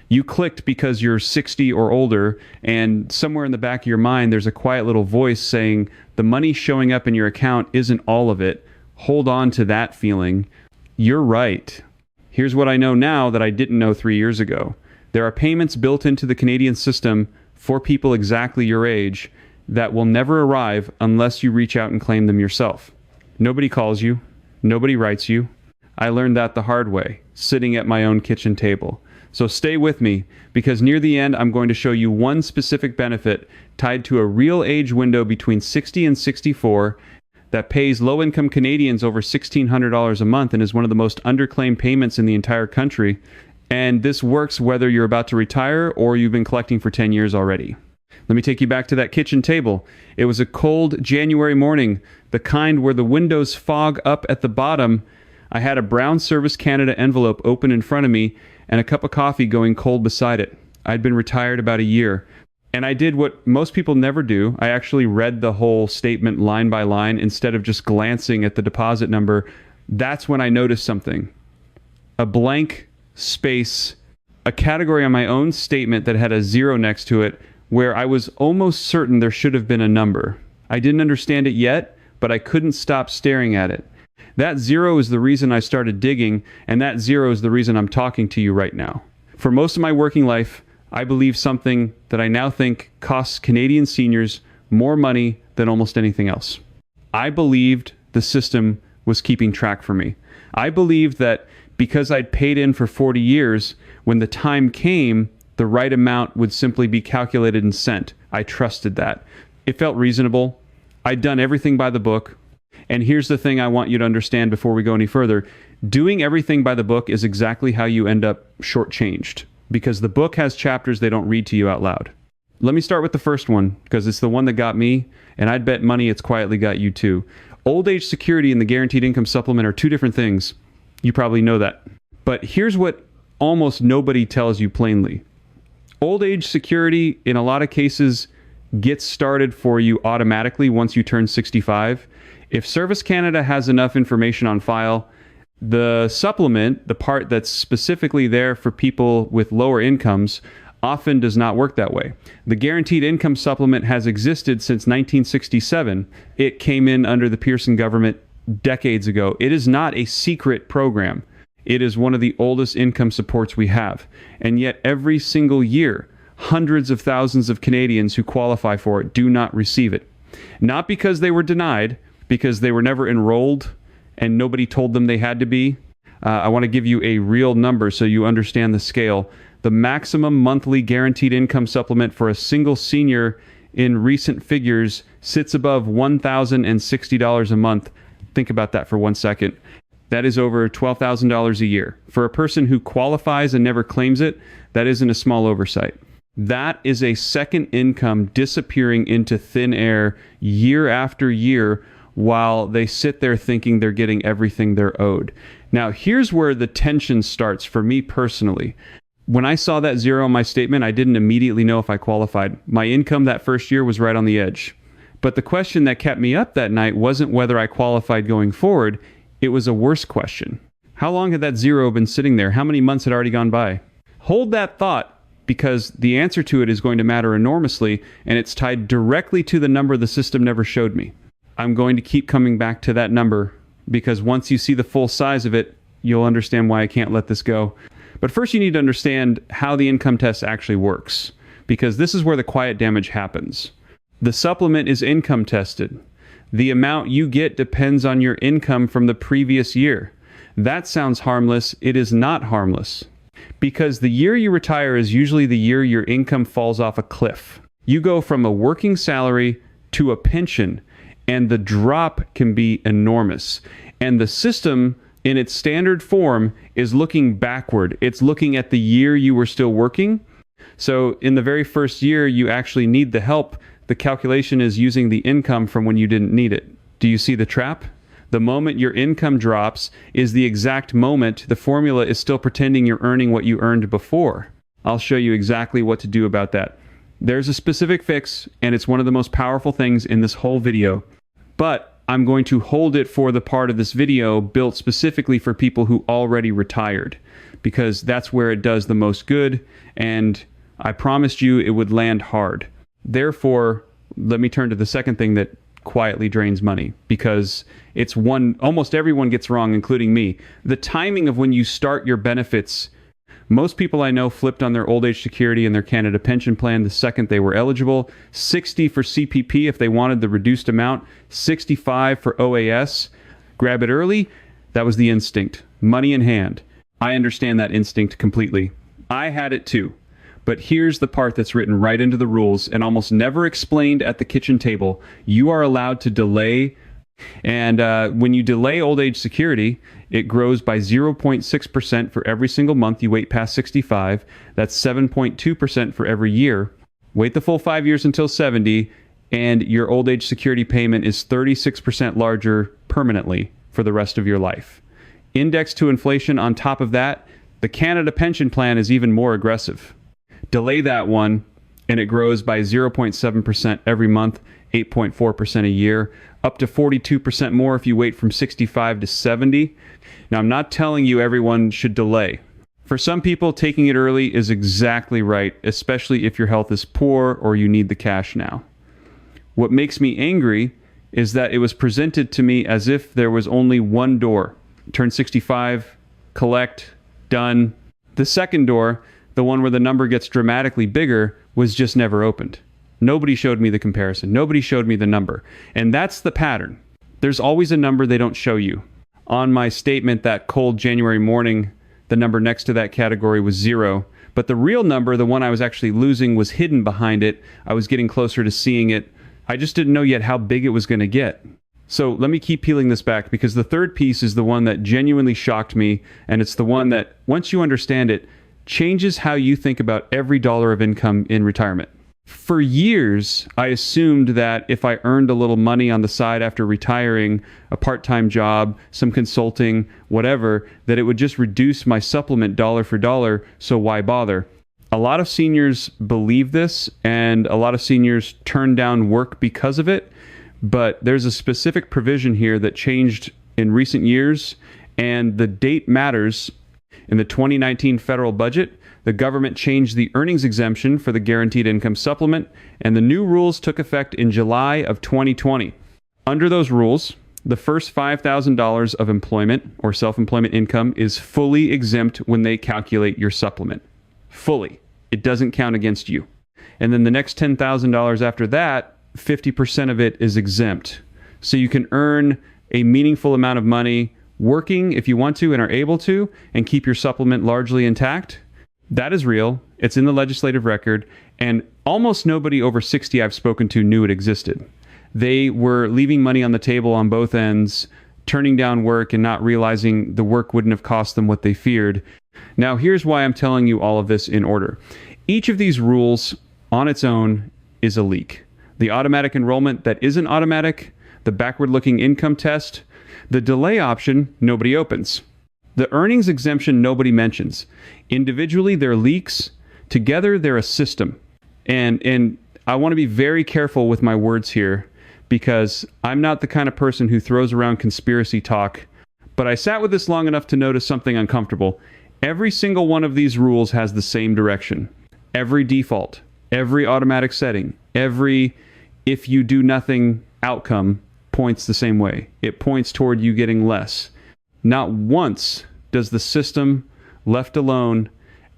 You clicked because you're 60 or older, and somewhere in the back of your mind, there's a quiet little voice saying, the money showing up in your account isn't all of it. Hold on to that feeling. You're right. Here's what I know now that I didn't know 3 years ago. There are payments built into the Canadian system for people exactly your age that will never arrive unless you reach out and claim them yourself. Nobody calls you. Nobody writes you. I learned that the hard way, sitting at my own kitchen table. So stay with me, because near the end, I'm going to show you one specific benefit tied to a real age window between 60 and 64 that pays low-income Canadians over $1,600 a month and is one of the most underclaimed payments in the entire country. And this works whether you're about to retire or you've been collecting for 10 years already. Let me take you back to that kitchen table. It was a cold January morning, the kind where the windows fog up at the bottom. I had a brown Service Canada envelope open in front of me and a cup of coffee going cold beside it. I'd been retired about a year. And I did what most people never do. I actually read the whole statement line by line instead of just glancing at the deposit number. That's when I noticed something. A blank space, a category on my own statement that had a zero next to it, where I was almost certain there should have been a number. I didn't understand it yet, but I couldn't stop staring at it. That zero is the reason I started digging, and that zero is the reason I'm talking to you right now. For most of my working life, I believe something that I now think costs Canadian seniors more money than almost anything else. I believed the system was keeping track for me. I believed that because I'd paid in for 40 years, when the time came, the right amount would simply be calculated and sent. I trusted that. It felt reasonable. I'd done everything by the book. And here's the thing I want you to understand before we go any further. Doing everything by the book is exactly how you end up shortchanged, because the book has chapters they don't read to you out loud. Let me start with the first one, because it's the one that got me, and I'd bet money it's quietly got you too. Old age security and the guaranteed income supplement are two different things. You probably know that. But here's what almost nobody tells you plainly. Old age security, in a lot of cases, gets started for you automatically once you turn 65. If Service Canada has enough information on file, the supplement, the part that's specifically there for people with lower incomes, often does not work that way. The guaranteed income supplement has existed since 1967. It came in under the Pearson government decades ago. It is not a secret program. It is one of the oldest income supports we have. And yet every single year, hundreds of thousands of Canadians who qualify for it do not receive it. Not because they were denied, because they were never enrolled and nobody told them they had to be. I want to give you a real number so you understand the scale. The maximum monthly guaranteed income supplement for a single senior in recent figures sits above $1,060 a month. Think about that for 1 second. That is over $12,000 a year. For a person who qualifies and never claims it, that isn't a small oversight. That is a second income disappearing into thin air year after year while they sit there thinking they're getting everything they're owed. Now, here's where the tension starts for me personally. When I saw that zero in my statement, I didn't immediately know if I qualified. My income that first year was right on the edge. But the question that kept me up that night wasn't whether I qualified going forward. It was a worse question. How long had that zero been sitting there? How many months had already gone by? Hold that thought, because the answer to it is going to matter enormously, and it's tied directly to the number the system never showed me. I'm going to keep coming back to that number, because once you see the full size of it, you'll understand why I can't let this go. But first you need to understand how the income test actually works, because this is where the quiet damage happens. The supplement is income tested. The amount you get depends on your income from the previous year. That sounds harmless. It is not harmless, because the year you retire is usually the year your income falls off a cliff. You go from a working salary to a pension, and the drop can be enormous. And the system, in its standard form, is looking backward. It's looking at the year you were still working. So in the very first year, you actually need the help. The calculation is using the income from when you didn't need it. Do you see the trap? The moment your income drops is the exact moment the formula is still pretending you're earning what you earned before. I'll show you exactly what to do about that. There's a specific fix, and it's one of the most powerful things in this whole video. But I'm going to hold it for the part of this video built specifically for people who already retired. because that's where it does the most good, and I promised you it would land hard. Therefore, let me turn to the second thing that quietly drains money, because it's one almost everyone gets wrong, including me. The timing of when you start your benefits. Most people I know flipped on their old age security and their Canada pension plan the second they were eligible. 60 for CPP if they wanted the reduced amount. 65 for OAS. Grab it early. That was the instinct. Money in hand. I understand that instinct completely. I had it too. But here's the part that's written right into the rules and almost never explained at the kitchen table. You are allowed to delay, and when you delay old age security, it grows by 0.6% for every single month you wait past 65. That's 7.2% for every year. Wait the full 5 years until 70, and your old age security payment is 36% larger permanently for the rest of your life. Indexed to inflation on top of that, the Canada pension plan is even more aggressive. Delay that one, and it grows by 0.7% every month, 8.4% a year, up to 42% more if you wait from 65 to 70. Now, I'm not telling you everyone should delay. For some people, taking it early is exactly right, especially if your health is poor or you need the cash now. What makes me angry is that it was presented to me as if there was only one door. Turn 65, collect, done. The second door, the one where the number gets dramatically bigger, was just never opened. Nobody showed me the comparison. Nobody showed me the number. And that's the pattern. There's always a number they don't show you. On my statement that cold January morning, the number next to that category was 0. But the real number, the one I was actually losing, was hidden behind it. I was getting closer to seeing it. I just didn't know yet how big it was going to get. So let me keep peeling this back, because the third piece is the one that genuinely shocked me. And it's the one that, once you understand it, changes how you think about every dollar of income in retirement. For years, I assumed that if I earned a little money on the side after retiring, a part-time job, some consulting, whatever, that it would just reduce my supplement dollar for dollar, so why bother? A lot of seniors believe this, and a lot of seniors turn down work because of it, but there's a specific provision here that changed in recent years, and the date matters. In the 2019 federal budget, the government changed the earnings exemption for the guaranteed income supplement, and the new rules took effect in July of 2020. Under those rules, the first $5,000 of employment or self-employment income is fully exempt when they calculate your supplement. Fully. It doesn't count against you. And then the next $10,000 after that, 50% of it is exempt. So you can earn a meaningful amount of money working if you want to and are able to, and keep your supplement largely intact. That is real. It's in the legislative record, and almost nobody over 60 I've spoken to knew it existed. They were leaving money on the table on both ends, turning down work and not realizing the work wouldn't have cost them what they feared. Now, here's why I'm telling you all of this in order. Each of these rules on its own is a leak. The automatic enrollment that isn't automatic, the backward-looking income test, the delay option nobody opens. The earnings exemption nobody mentions. Individually, they're leaks. Together, they're a system. And I want to be very careful with my words here, because I'm not the kind of person who throws around conspiracy talk. But I sat with this long enough to notice something uncomfortable. Every single one of these rules has the same direction. Every default, every automatic setting, every if you do nothing outcome points the same way. It points toward you getting less. Not once does the system, left alone,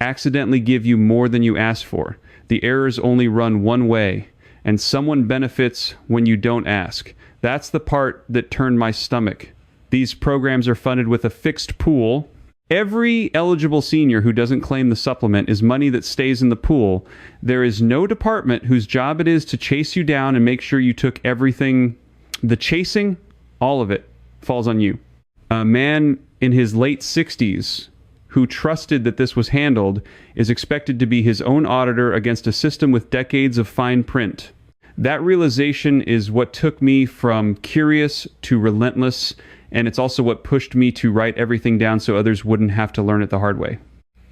accidentally give you more than you asked for. The errors only run one way, and someone benefits when you don't ask. That's the part that turned my stomach. These programs are funded with a fixed pool. Every eligible senior who doesn't claim the supplement is money that stays in the pool. There is no department whose job it is to chase you down and make sure you took everything. The chasing, all of it, falls on you. A man in his late 60s who trusted that this was handled is expected to be his own auditor against a system with decades of fine print. That realization is what took me from curious to relentless, and it's also what pushed me to write everything down so others wouldn't have to learn it the hard way.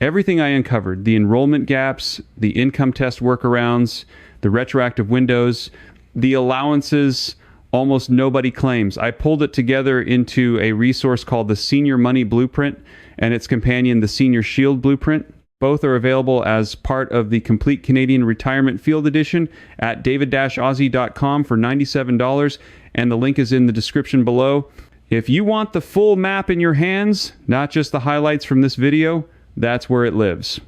Everything I uncovered, the enrollment gaps, the income test workarounds, the retroactive windows, the allowances, almost nobody claims. I pulled it together into a resource called the Senior Money Blueprint and its companion, the Senior Shield Blueprint. Both are available as part of the Complete Canadian Retirement Field Edition at david-aussie.com for $97, and the link is in the description below. If you want the full map in your hands, not just the highlights from this video, that's where it lives.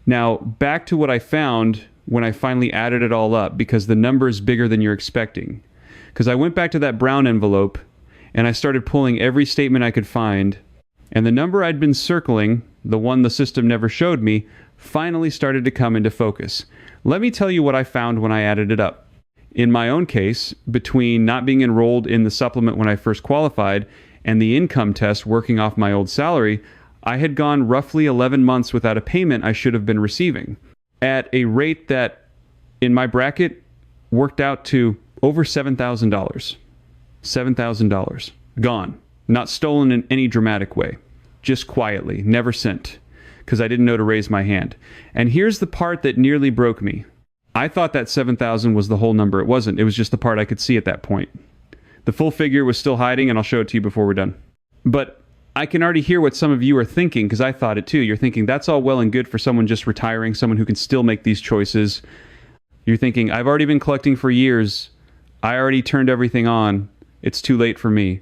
Now, back to what I found when I finally added it all up, because the number is bigger than you're expecting. Because I went back to that brown envelope, and I started pulling every statement I could find, and the number I'd been circling, the one the system never showed me, finally started to come into focus. Let me tell you what I found when I added it up. In my own case, between not being enrolled in the supplement when I first qualified and the income test working off my old salary, I had gone roughly 11 months without a payment I should have been receiving, at a rate that, in my bracket, worked out to over $7,000. $7,000. Gone. Not stolen in any dramatic way. Just quietly. Never sent. Because I didn't know to raise my hand. And here's the part that nearly broke me. I thought that 7,000 was the whole number. It wasn't. It was just the part I could see at that point. The full figure was still hiding, and I'll show it to you before we're done. But I can already hear what some of you are thinking, because I thought it too. You're thinking, that's all well and good for someone just retiring, someone who can still make these choices. You're thinking, I've already been collecting for years. I already turned everything on. It's too late for me.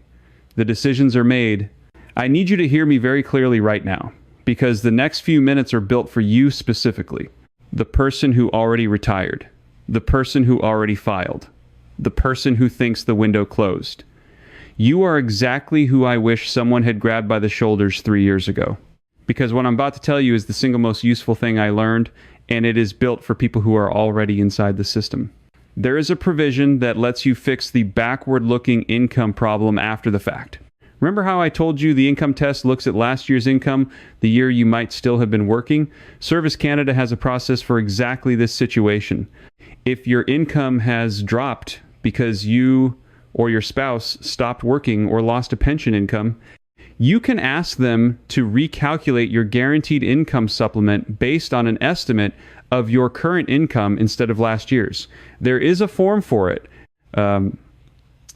The decisions are made. I need you to hear me very clearly right now, because the next few minutes are built for you specifically. The person who already retired. The person who already filed. The person who thinks the window closed. You are exactly who I wish someone had grabbed by the shoulders 3 years ago. Because what I'm about to tell you is the single most useful thing I learned, and it is built for people who are already inside the system. There is a provision that lets you fix the backward-looking income problem after the fact. Remember how I told you the income test looks at last year's income, the year you might still have been working? Service Canada has a process for exactly this situation. If your income has dropped because you or your spouse stopped working or lost a pension income, you can ask them to recalculate your guaranteed income supplement based on an estimate of your current income instead of last year's. There is a form for it.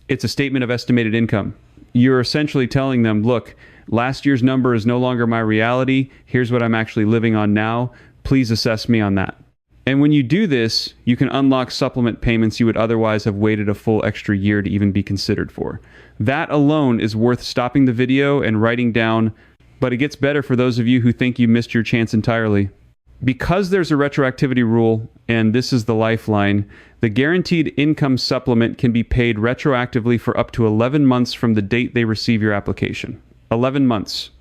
It's a statement of estimated income. You're essentially telling them, look, last year's number is no longer my reality. Here's what I'm actually living on now. Please assess me on that. And when you do this, you can unlock supplement payments you would otherwise have waited a full extra year to even be considered for. That alone is worth stopping the video and writing down, but it gets better for those of you who think you missed your chance entirely. Because there's a retroactivity rule, and this is the lifeline, the guaranteed income supplement can be paid retroactively for up to 11 months from the date they receive your application. 11 months.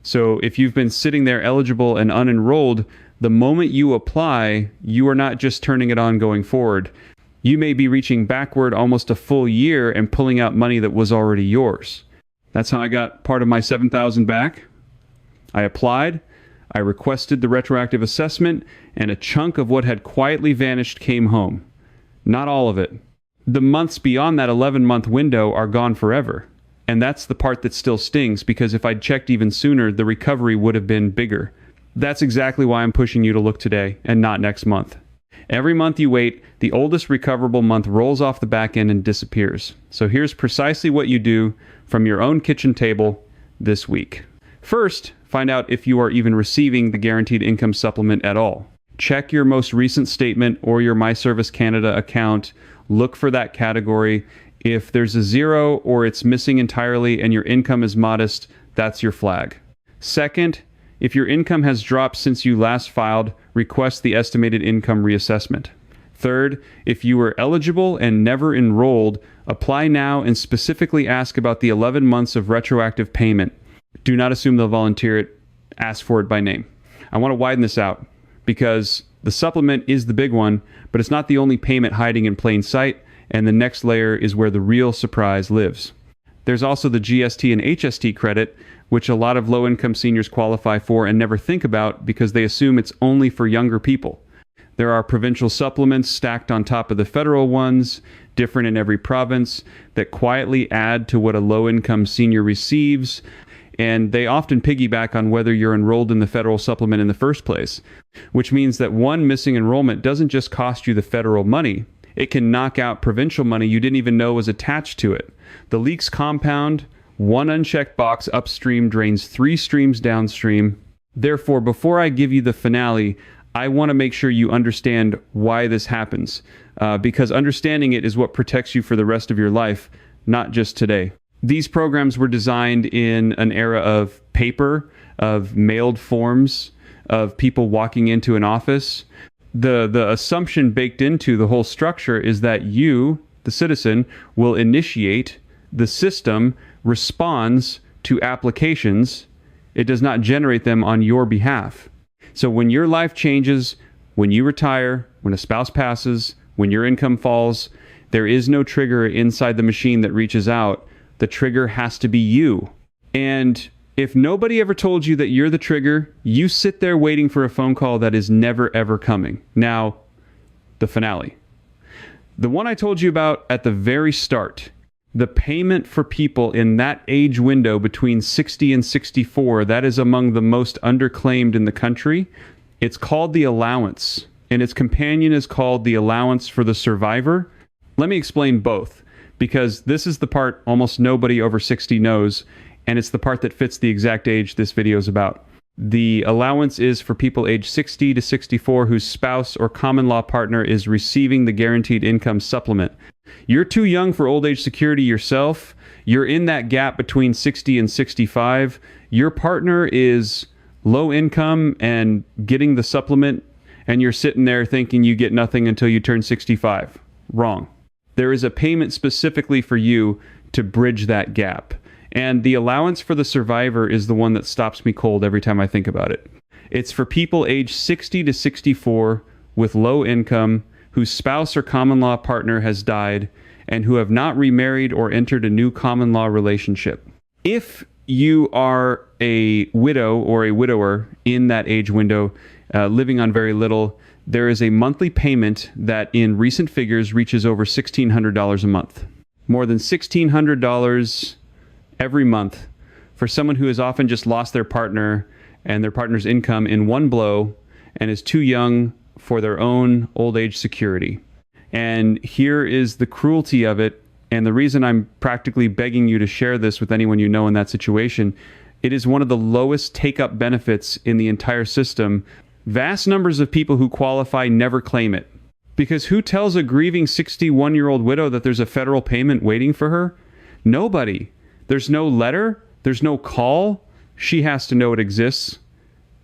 So if you've been sitting there eligible and unenrolled, the moment you apply, you are not just turning it on going forward. You may be reaching backward almost a full year and pulling out money that was already yours. That's how I got part of my $7,000 back. I applied. I requested the retroactive assessment, and a chunk of what had quietly vanished came home. Not all of it. The months beyond that 11-month window are gone forever. And that's the part that still stings, because if I'd checked even sooner, the recovery would have been bigger. That's exactly why I'm pushing you to look today and not next month. Every month you wait, the oldest recoverable month rolls off the back end and disappears. So here's precisely what you do from your own kitchen table this week. First, find out if you are even receiving the guaranteed income supplement at all. Check your most recent statement or your My Service Canada account. Look for that category. If there's a zero or it's missing entirely and your income is modest, that's your flag. Second, if your income has dropped since you last filed, request the estimated income reassessment. Third, if you were eligible and never enrolled, apply now and specifically ask about the 11 months of retroactive payment. Do not assume they'll volunteer it. Ask for it by name. I want to widen this out because the supplement is the big one, but it's not the only payment hiding in plain sight, and the next layer is where the real surprise lives. There's also the GST and HST credit, which a lot of low-income seniors qualify for and never think about because they assume it's only for younger people. There are provincial supplements stacked on top of the federal ones, different in every province, that quietly add to what a low-income senior receives, and they often piggyback on whether you're enrolled in the federal supplement in the first place, which means that one missing enrollment doesn't just cost you the federal money, It can knock out provincial money you didn't even know was attached to it. The leaks compound. One unchecked box upstream drains 3 streams downstream. Therefore, before I give you the finale, I want to make sure you understand why this happens, because understanding it is what protects you for the rest of your life, not just today. These programs were designed in an era of paper, of mailed forms, of people walking into an office. The assumption baked into the whole structure is that you, the citizen, will initiate. The system responds to applications. It does not generate them on your behalf. So when your life changes, when you retire, when a spouse passes, when your income falls, there is no trigger inside the machine that reaches out. The trigger has to be you. And if nobody ever told you that you're the trigger, you sit there waiting for a phone call that is never, ever coming. Now, the finale. The one I told you about at the very start, the payment for people in that age window between 60 and 64, that is among the most underclaimed in the country. It's called the Allowance, and its companion is called the Allowance for the Survivor. Let me explain both, because this is the part almost nobody over 60 knows, and it's the part that fits the exact age this video is about. The allowance is for people age 60 to 64 whose spouse or common law partner is receiving the guaranteed income supplement. You're too young for old age security yourself. You're in that gap between 60 and 65. Your partner is low income and getting the supplement, and you're sitting there thinking you get nothing until you turn 65. Wrong. There is a payment specifically for you to bridge that gap. And the allowance for the survivor is the one that stops me cold every time I think about it. It's for people age 60 to 64 with low income, whose spouse or common law partner has died, and who have not remarried or entered a new common law relationship. If you are a widow or a widower in that age window, living on very little, there is a monthly payment that in recent figures reaches over $1,600 a month. More than $1,600 every month for someone who has often just lost their partner and their partner's income in one blow and is too young for their own old age security. And here is the cruelty of it, and the reason I'm practically begging you to share this with anyone you know in that situation. It is one of the lowest take-up benefits in the entire system. Vast numbers of people who qualify never claim it. Because who tells a grieving 61-year-old widow that there's a federal payment waiting for her? Nobody. There's no letter. There's no call. She has to know it exists,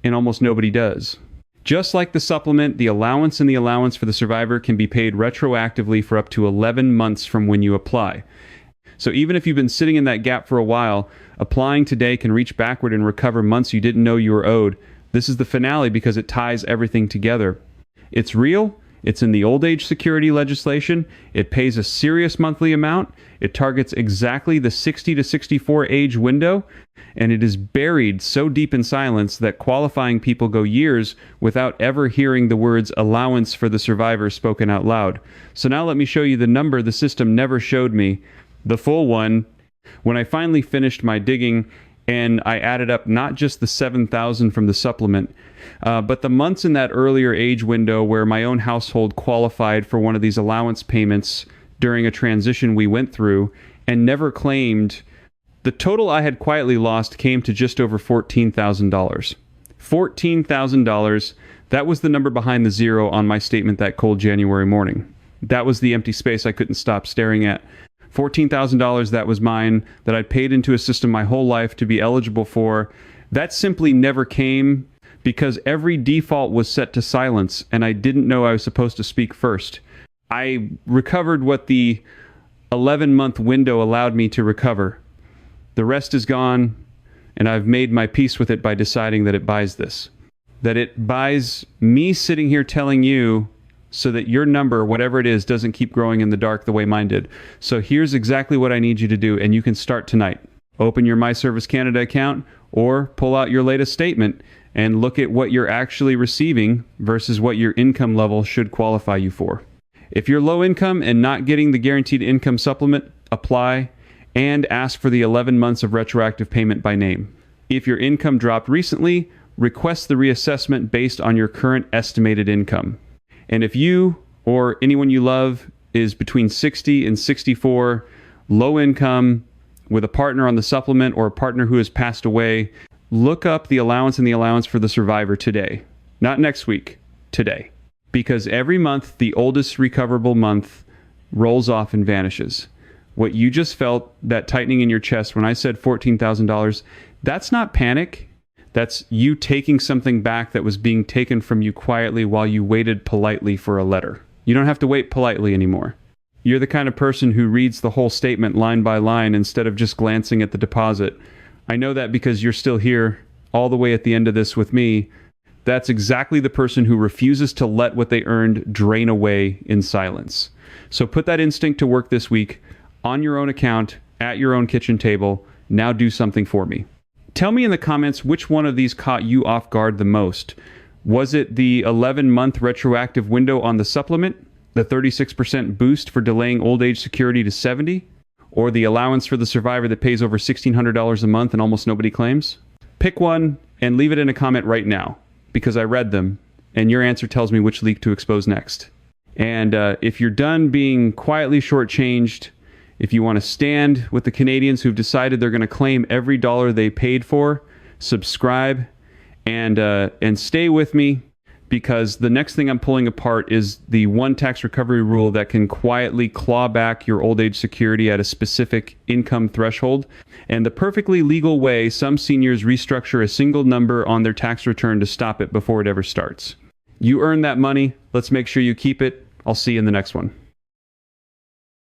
and almost nobody does. Just like the supplement, the allowance and the allowance for the survivor can be paid retroactively for up to 11 months from when you apply. So even if you've been sitting in that gap for a while, applying today can reach backward and recover months you didn't know you were owed. This is the finale because it ties everything together. It's real. It's in the old age security legislation. It pays a serious monthly amount. It targets exactly the 60 to 64 age window, and it is buried so deep in silence that qualifying people go years without ever hearing the words allowance for the survivor spoken out loud. So now let me show you the number the system never showed me, the full one. When I finally finished my digging and I added up not just the 7,000 from the supplement, but the months in that earlier age window where my own household qualified for one of these allowance payments during a transition we went through and never claimed, the total I had quietly lost came to just over $14,000. $14,000, that was the number behind the zero on my statement that cold January morning. That was the empty space I couldn't stop staring at. $14,000 that was mine, that I'd paid into a system my whole life to be eligible for. That simply never came because every default was set to silence and I didn't know I was supposed to speak first. I recovered what the 11-month window allowed me to recover. The rest is gone, and I've made my peace with it by deciding that it buys this. That it buys me sitting here telling you so that your number, whatever it is, doesn't keep growing in the dark the way mine did. So here's exactly what I need you to do, and you can start tonight. Open your My Service Canada account or pull out your latest statement and look at what you're actually receiving versus what your income level should qualify you for. If you're low income and not getting the guaranteed income supplement, apply and ask for the 11 months of retroactive payment by name. If your income dropped recently, request the reassessment based on your current estimated income. And if you or anyone you love is between 60 and 64, low income, with a partner on the supplement or a partner who has passed away, look up the allowance and the allowance for the survivor today. Not next week, today. Because every month, the oldest recoverable month rolls off and vanishes. What you just felt, that tightening in your chest when I said $14,000, that's not panic. That's you taking something back that was being taken from you quietly while you waited politely for a letter. You don't have to wait politely anymore. You're the kind of person who reads the whole statement line by line instead of just glancing at the deposit. I know that because you're still here all the way at the end of this with me. That's exactly the person who refuses to let what they earned drain away in silence. So put that instinct to work this week on your own account, at your own kitchen table. Now do something for me. Tell me in the comments which one of these caught you off guard the most. Was it the 11-month retroactive window on the supplement, the 36% boost for delaying old age security to 70, or the allowance for the survivor that pays over $1,600 a month and almost nobody claims? Pick one and leave it in a comment right now, because I read them, and your answer tells me which leak to expose next. And if you're done being quietly shortchanged, if you want to stand with the Canadians who've decided they're going to claim every dollar they paid for, subscribe and stay with me, because the next thing I'm pulling apart is the one tax recovery rule that can quietly claw back your old age security at a specific income threshold, and the perfectly legal way some seniors restructure a single number on their tax return to stop it before it ever starts. You earn that money. Let's make sure you keep it. I'll see you in the next one.